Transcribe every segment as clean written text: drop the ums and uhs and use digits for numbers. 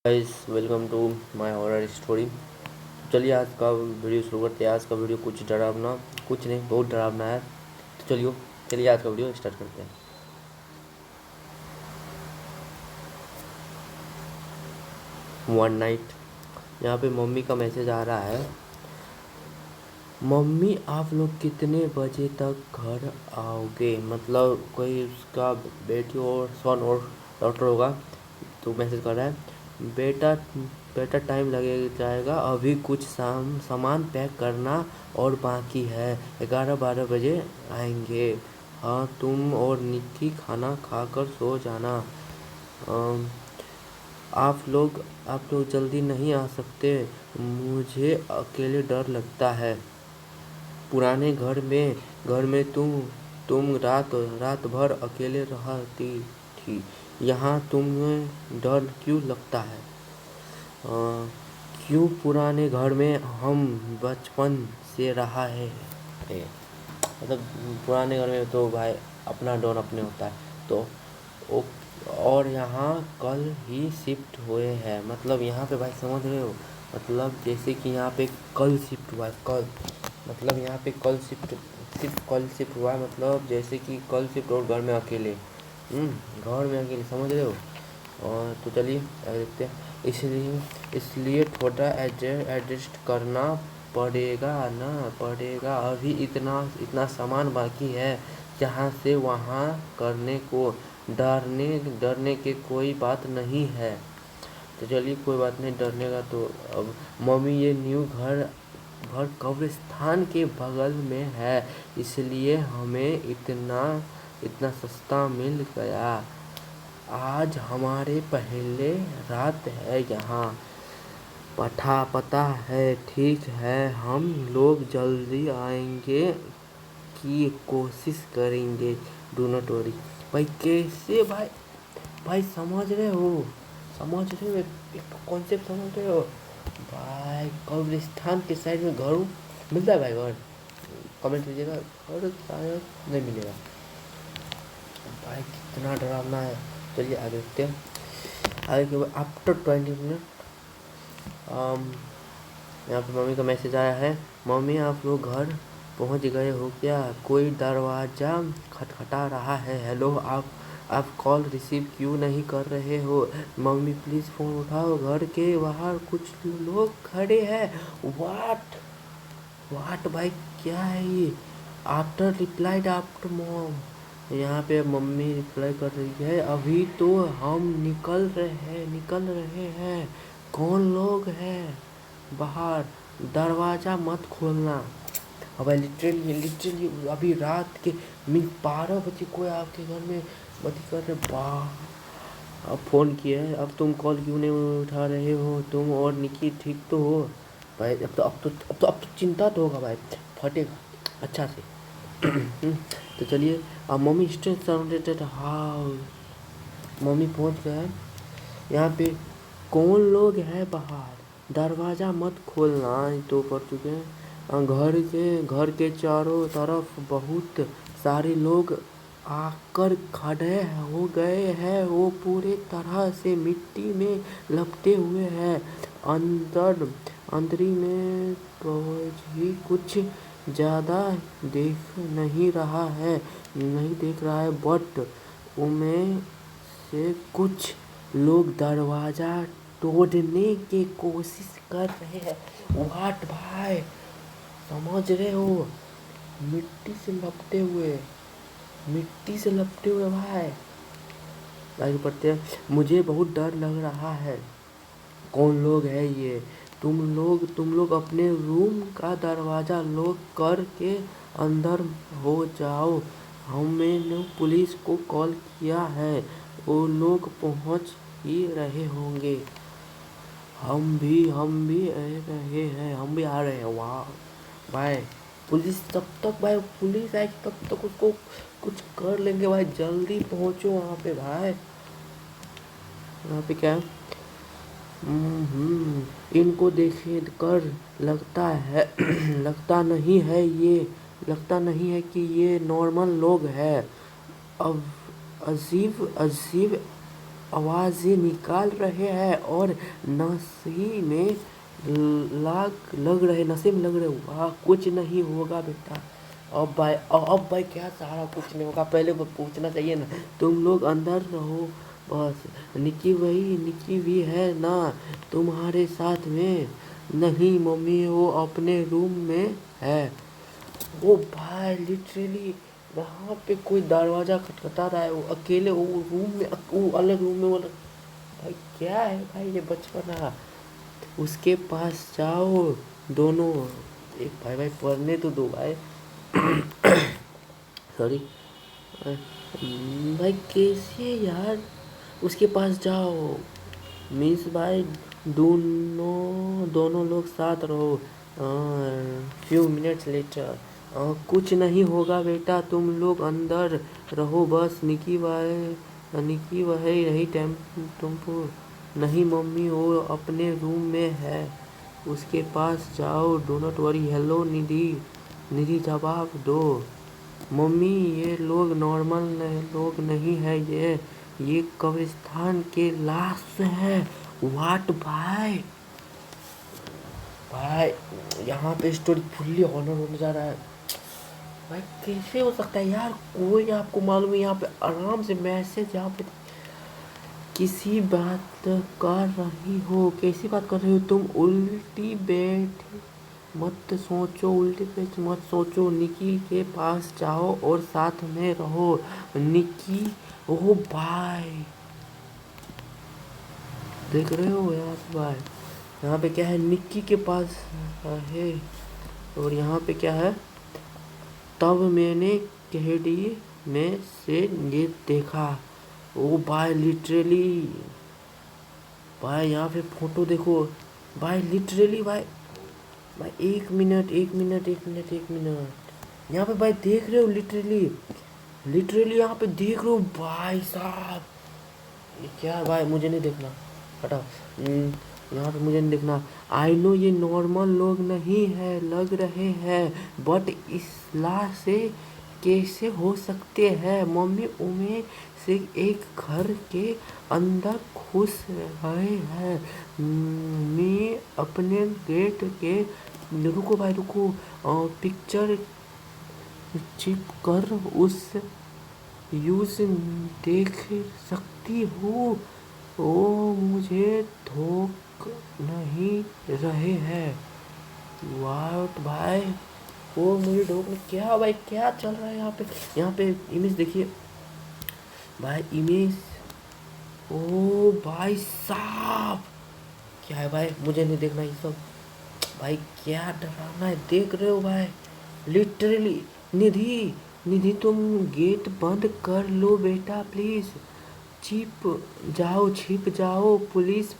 Guys, welcome to my horror story. चलिए आज का वीडियो शुरू करते हैं। आज का वीडियो कुछ डरावना, कुछ नहीं, बहुत डरावना है। तो चलिए आज का वीडियो स्टार्ट करते हैं। One night. यहाँ पे मम्मी का मैसेज आ रहा है। मम्मी, आप लोग कितने बजे तक घर आओगे? मतलब कोई उसका बेटी और सन और डॉक्टर होगा। तो मैसेज कर रहा है, बेटा बेटा टाइम लगे जाएगा, अभी कुछ सामान पैक करना और बाकी है, 11-12 बजे आएंगे। हाँ, तुम और निक्की खाना खाकर सो जाना। अम, आप लोग जल्दी नहीं आ सकते? मुझे अकेले डर लगता है। पुराने घर में तुम रात भर अकेले रहती थी। यहाँ तुम्हें डर क्यों लगता है? क्यों? पुराने घर में हम बचपन से रहा है। मतलब पुराने घर में तो भाई अपना डोर अपने होता है। तो ओ, और यहाँ कल ही शिफ्ट हुए हैं। मतलब यहाँ पे भाई समझ रहे हो? मतलब जैसे कि यहाँ पे कल शिफ्ट हुआ है, कल। मतलब यहाँ पे कल शिफ्ट, सिर्फ कल शिफ्ट हुआ है। मतलब जैसे कि कल शिफ्ट और घर में अकेले। घर में अकेले, समझ रहे हो? और तो चलिए आगे देखते हैं। इसलिए थोड़ा एडजस्ट करना पड़ेगा। अभी इतना इतना सामान बाकी है, जहाँ से वहाँ करने को डरने डरने की कोई बात नहीं है। तो चलिए कोई बात नहीं डरने का। तो अब मम्मी, ये न्यू घर कब्रिस्तान के बगल में है, इसलिए हमें इतना इतना सस्ता मिल गया। आज हमारे पहले रात है यहाँ। पता है? ठीक है, हम लोग जल्दी आएंगे की कोशिश करेंगे। Do not worry. भाई कैसे भाई, भाई समझ रहे हो? एक कॉन्सेप्ट समझ रहे हो? भाई कब्रिस्तान के साइड में घर मिलता है भाई। घर कमेंट कीजिएगा। घर शायद नहीं मिलेगा। भाई कितना डरावना है। चलिए आगे देखते हैं। आगे के बाद आफ्टर 20 मिनट यहाँ पे मम्मी का मैसेज आया है। मम्मी, आप लोग घर पहुँच गए हो क्या? कोई दरवाज़ा खटखटा रहा है। हेलो, आप कॉल रिसीव क्यों नहीं कर रहे हो? मम्मी प्लीज़ फ़ोन उठाओ, घर के बाहर कुछ लोग खड़े हैं। वाट भाई, क्या है ये? After replied after mom. यहाँ पे मम्मी रिप्लाई कर रही है, अभी तो हम निकल रहे हैं। कौन लोग हैं बाहर? दरवाज़ा मत खोलना। अब लिटरली अभी रात के 12 बजे कोई आपके घर में मत कर रहे। अब फ़ोन किया है, अब तुम कॉल क्यों नहीं उठा रहे हो? तुम और निकी ठीक तो हो? भाई अब तो चिंता तो होगा भाई, फटेगा अच्छा से। तो चलिए अब mummy stage sounded house. Mummy पहुंच गए। यहाँ पे कौन लोग हैं बाहर? दरवाज़ा मत खोलना। ये तो पढ़ चुके हैं। घर के चारों तरफ बहुत सारे लोग आकर खड़े हो गए हैं। वो पूरे तरह से मिट्टी में लपटे हुए हैं। अंदरी में पहुँच ही कुछ ज़्यादा नहीं देख रहा है, बट उनमें से कुछ लोग दरवाज़ा तोड़ने की कोशिश कर रहे हैं। वाट भाई, समझ रहे हो? मिट्टी से लपटे हुए भाई। आगे बढ़ते हैं। मुझे बहुत डर लग रहा है। कौन लोग हैं ये? तुम लोग अपने रूम का दरवाज़ा लॉक करके अंदर हो जाओ। हमने पुलिस को कॉल किया है, वो लोग पहुंच ही रहे होंगे। हम भी आ रहे हैं। वाह भाई, पुलिस तब तक भाई, पुलिस आएगी तब तक उसको कुछ कर लेंगे भाई। जल्दी पहुंचो वहाँ पे भाई। यहाँ पे क्या है? इनको देखे कर लगता नहीं है कि ये नॉर्मल लोग हैं। अब अजीब अजीब आवाज़ें निकाल रहे हैं और नशे में लग रहे, नशे में लग रहे। वाह, कुछ नहीं होगा बेटा। अब भाई क्या सारा कुछ नहीं होगा, पहले वो पूछना चाहिए ना। तुम लोग अंदर रहो बस। निक्की भी है ना तुम्हारे साथ में? नहीं मम्मी, वो अपने रूम में है। ओ भाई लिटरली वहाँ पे कोई दरवाजा खटखटा रहा है, वो अकेले, वो रूम में, वो अलग रूम में, वो अलग। भाई क्या है भाई ये बचपना। उसके पास जाओ दोनों। एक भाई भाई पढ़ने तो दो भाई। सॉरी भाई, कैसे यार? उसके पास जाओ मीन्स भाई दोनों दोनों लोग साथ रहो। Few minutes later. कुछ नहीं होगा बेटा, तुम लोग अंदर रहो बस। निकी भाई रही टेम्पो। नहीं मम्मी, वो अपने रूम में है, उसके पास जाओ। Do not worry. हेलो निधि। निधि जवाब दो। मम्मी ये लोग नॉर्मल लोग नहीं है, ये कब्रिस्तान के लाश है। वाट भाई? भाई यहाँ पे स्टोरी फुल्ली ऑनर होने जा रहा है। भाई कैसे हो सकता है यार? कोई आपको मालूम है यहाँ पे आराम से मैसेज, यहाँ पे किसी बात कर रही हो? कैसी बात कर रही हो तुम? उल्टी बैठ मत सोचो, उल्टी बैठ मत सोचो। निकी के पास जाओ और साथ में रहो। निकी, ओ भाई देख रहे हो यहाँ पे भाई? यहाँ पे क्या है? निक्की के पास है। और यहाँ पे क्या है? तब मैंने कहेड़ी में से ये देखा। ओ भाई लिटरली भाई यहाँ पे फोटो देखो भाई, लिटरली भाई। भाई एक मिनट एक मिनट एक मिनट एक मिनट, यहाँ पे भाई देख रहे हो? लिटरली लिटरली यहाँ पे देख रहे हो भाई साहब? ये क्या है भाई? मुझे नहीं देखना, हटाओ। यहाँ पे मुझे नहीं देखना। आई नो ये नॉर्मल लोग नहीं है लग रहे हैं, बट इस लाश से कैसे हो सकते हैं? मम्मी उमें से एक घर के अंदर घुस रहे हैं। मैं अपने गेट के, रुको भाई रुको, पिक्चर चिप कर उस यूज देख सकती हूँ। वो मुझे धोख नहीं रहे हैं। वाट भाई, वो मुझे धोख नहीं, क्या भाई क्या चल रहा है यहाँ पे? यहाँ पे इमेज देखिए भाई, इमेज। ओ भाई साहब, क्या है भाई? मुझे नहीं देखना ये सब भाई। क्या डरावना है, देख रहे हो भाई? लिटरली निधि, निधि तुम गेट बंद कर लो बेटा प्लीज। छिप जाओ, पुलिस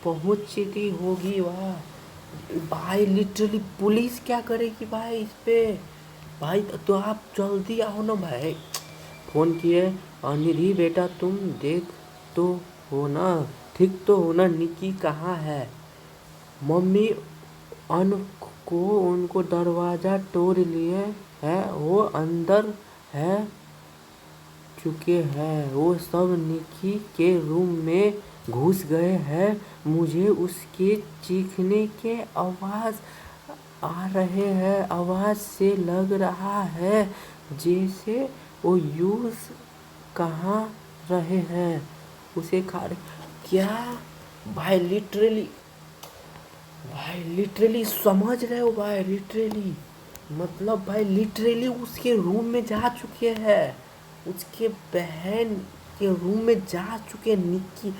पहुंचती होगी वहाँ। भाई लिटरली पुलिस क्या करेगी भाई इस पे? भाई तो आप जल्दी आओ ना भाई। फ़ोन किए। और निधि बेटा तुम देख तो हो ना, ठीक तो हो ना? निकी कहाँ है? मम्मी अन को उनको दरवाज़ा तोड़ लिए है, वो अंदर है चुके हैं। वो सब निकी के रूम में घुस गए हैं। मुझे उसके चीखने के आवाज़ आ रहे हैं। आवाज़ से लग रहा है जैसे वो यूज़ कहाँ रहे हैं, उसे खा रहे। क्या भाई? लिटरली भाई लिटरली समझ रहे हो भाई? लिटरली मतलब भाई लिटरली उसके रूम में जा चुके हैं, उसके बहन के रूम में जा चुके हैं। निक्की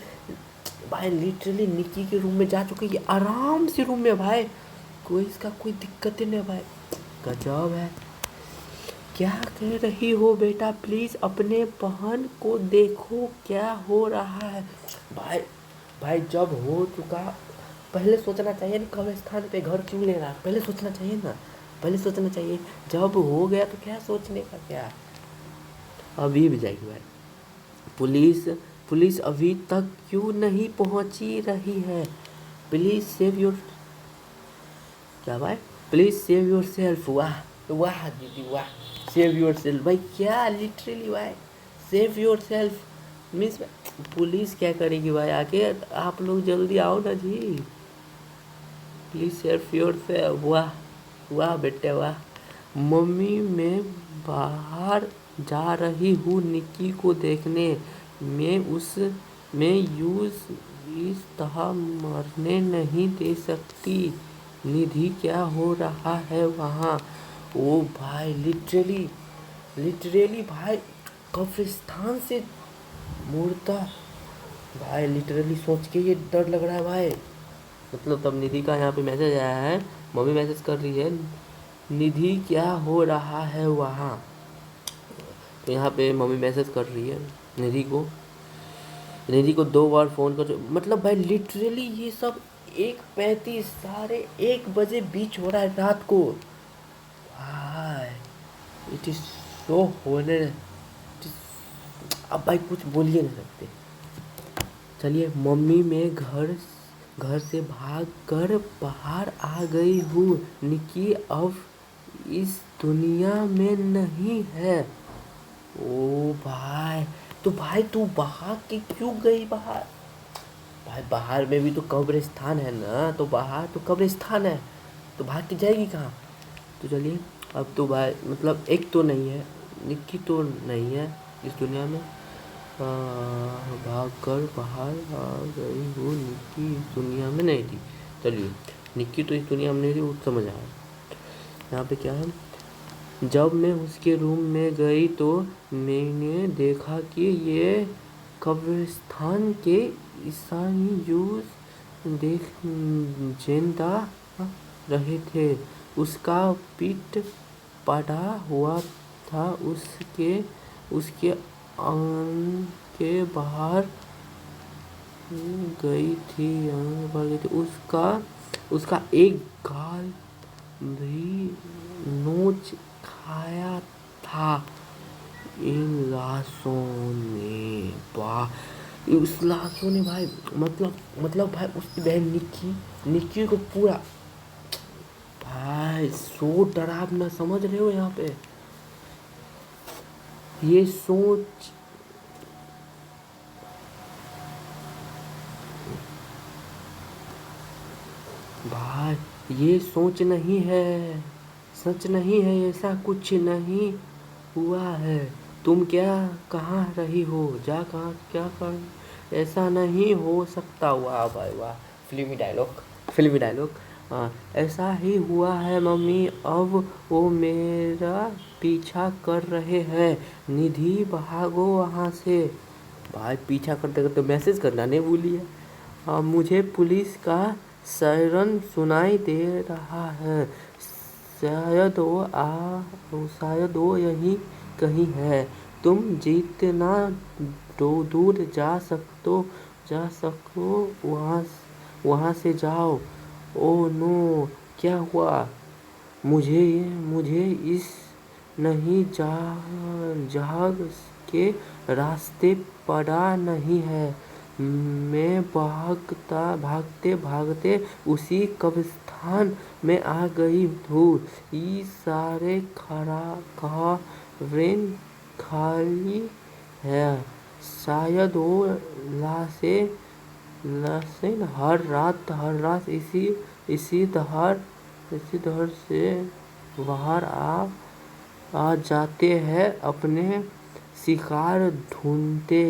भाई लिटरली निक्की के रूम में जा चुके हैं, ये आराम से रूम में भाई, कोई इसका कोई दिक्कत ही नहीं भाई। गजब है। क्या कह रही हो बेटा? प्लीज़ अपने बहन को देखो क्या हो रहा है। भाई भाई जब हो चुका, पहले सोचना चाहिए ना, कब्रिस्तान पे घर क्यों ले रहा है? पहले सोचना चाहिए ना, पहले सोचना चाहिए। जब हो गया तो क्या सोचने का क्या? अभी भी जाएगी भाई। पुलिस पुलिस अभी तक क्यों नहीं पहुंची रही है? प्लीज़ सेव योर, क्या भाई? Please save your self. वाह दीदी वाह। सेव योर सेल्फ भाई, क्या लिटरली भाई? Save your self miss police क्या करेगी भाई आके? आप लोग जल्दी आओ ना जी, प्लीज सेल्फ योर से। वाह वाह बेटे वाह। मम्मी मैं बाहर जा रही हूँ निक्की को देखने। मैं यूज इस तरह मरने नहीं दे सकती। निधि क्या हो रहा है वहाँ? ओ भाई लिटरली, लिटरली भाई कब्रिस्तान से मुर्दा। भाई लिटरली सोच के ये डर लग रहा है भाई। मतलब तब निधि का यहाँ पे मैसेज आया है, मम्मी मैसेज कर रही है निधि क्या हो रहा है वहाँ। तो यहाँ पे मम्मी मैसेज कर रही है निधि को, निधि को 2 बार फ़ोन कर। मतलब भाई लिटरली ये सब 1:35 साढ़े 1 बजे बीच हो रहा है रात को भाई। इट इज़ सो होने, अब भाई कुछ बोल ही नहीं सकते। चलिए मम्मी मैं घर घर से भाग कर बाहर आ गई हूँ। निकी अब इस दुनिया में नहीं है। ओ भाई, तो भाई तू भाग के क्यों गई बाहर? भाई बाहर में भी तो कब्रिस्तान है ना, तो बाहर तो कब्रिस्तान है, तो भाग के जाएगी कहाँ? तो चलिए अब तो भाई मतलब एक तो नहीं है, निक्की तो नहीं है इस दुनिया में। भाग कर बाहर आ गई हूँ, निक्की इस दुनिया में नहीं थी। चलिए निक्की तो इस दुनिया में नहीं थी, वो समझ आया। यहाँ पे क्या है, जब मैं उसके रूम में गई तो मैंने देखा कि ये कब्रिस्तान के ईसाई यूस देख जिंदा रहे थे। उसका पीठ पड़ा हुआ था, उसके उसके आंगन के बाहर गई थी, उसका उसका एक गाल भी नोच खाया था इन लाशों ने। वाह, उस लाशों ने भाई, मतलब भाई उसकी बहन निक्की, निक्की को पूरा भाई सो डरावना, समझ रहे हो यहाँ पे? ये सोच भाई, ये सोच नहीं है, सच नहीं है, ऐसा कुछ नहीं हुआ है। तुम क्या कहाँ रही हो? जा कहाँ क्या कर, ऐसा नहीं हो सकता। वाह भाई वाह, फिल्मी डायलॉग, फिल्मी डायलॉग। हाँ ऐसा ही हुआ है मम्मी, अब वो मेरा पीछा कर रहे हैं। निधि भागो वहाँ से। भाई पीछा करते करते मैसेज करना नहीं भूलिए। मुझे पुलिस का सायरन सुनाई दे रहा है। शायद वो यहीं कहीं है। तुम जितना दूर जा सको वहाँ से जाओ। ओ नो, क्या हुआ? मुझे इस नहीं जहाज के रास्ते पड़ा नहीं है। मैं भागते भागते उसी कब्रिस्तान में आ गई हूँ। ये सारे खबरें खाली है। शायद वो लाशें हर रात इसी दर से बाहर आ जाते हैं अपने शिकार ढूंढते।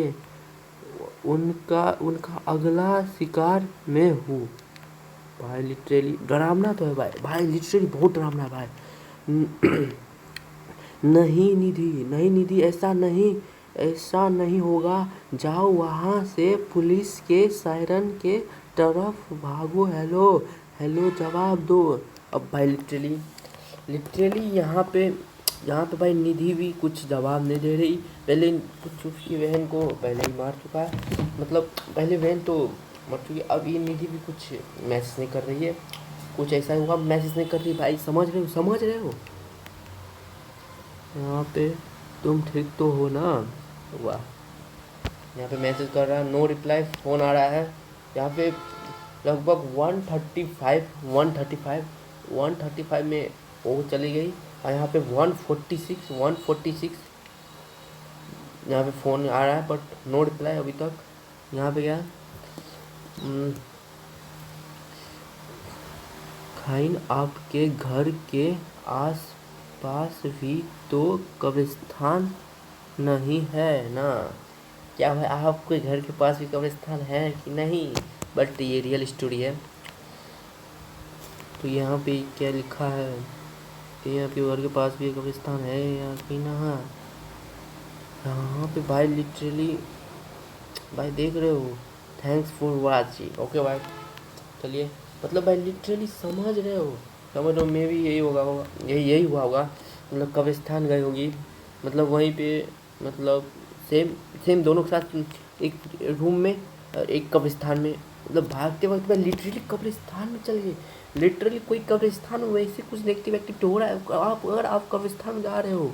उनका अगला शिकार मैं हूँ। भाई लिटरली डरावना तो है भाई, भाई लिटरली बहुत डरावना है भाई। नहीं निधि ऐसा नहीं होगा। जाओ वहाँ से पुलिस के सायरन के तरफ भागो। हेलो हेलो जवाब दो। अब भाई लिटरली यहाँ पे भाई निधि भी कुछ जवाब नहीं दे रही। पहले कुछ उसकी बहन को पहले ही मार चुका है, मतलब पहले बहन तो मर चुकी, अब ये निधि भी कुछ मैसेज नहीं कर रही है। कुछ ऐसा हुआ मैसेज नहीं कर रही भाई, समझ रहे हो? यहाँ पे तुम ठीक तो हो ना? वाह, यहाँ पे मैसेज कर रहा है, नो रिप्लाई, फ़ोन आ रहा है। यहाँ पे लगभग 135 में वो चली गई। और यहाँ पे 146 यहाँ पे फ़ोन आ रहा है बट नो रिप्लाई अभी तक। यहाँ पे क्या खाइन आपके घर के आस पास भी तो कब्रिस्तान नहीं है ना? क्या भाई आपके घर के पास भी कब्रिस्तान है कि नहीं? बट ये रियल स्टोरी है। तो यहाँ पे क्या लिखा है कि आपके घर के पास भी कब्रिस्तान है या कि ना? यहाँ पे भाई लिटरली भाई देख रहे हो, थैंक्स फॉर वाचिंग, ओके भाई। चलिए मतलब भाई लिटरली समझ रहे हो, समझ रहे हो, मे भी यही होगा यही हुआ होगा। मतलब कब्रिस्तान गई होगी, मतलब वहीं पे, मतलब सेम सेम दोनों के साथ एक रूम में और एक कब्रिस्तान में, मतलब भागते वक्त मैं लिटरली कब्रिस्तान में चल गई। लिटरली कोई कब्रिस्तान में वैसे कुछ नेगेटिव एक्टिविटी हो रहा है, आप अगर आप कब्रिस्तान में जा रहे हो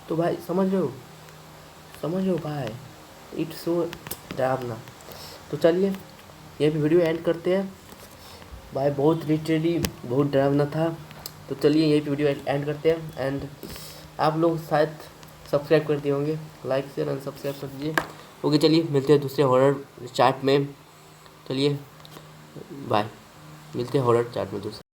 तो भाई समझ रहे हो भाई, इट्स सो डरावना। तो चलिए ये भी वीडियो एंड करते हैं भाई, बहुत लिटरली बहुत डरावना था। तो चलिए यही पे वीडियो एंड करते हैं। एंड आप लोग शायद सब्सक्राइब कर दिए होंगे, लाइक शेयर एंड सब्सक्राइब कर दीजिए। ओके चलिए मिलते हैं दूसरे हॉरर चैट में। चलिए बाय, मिलते हैं हॉरर चैट में दूसरे।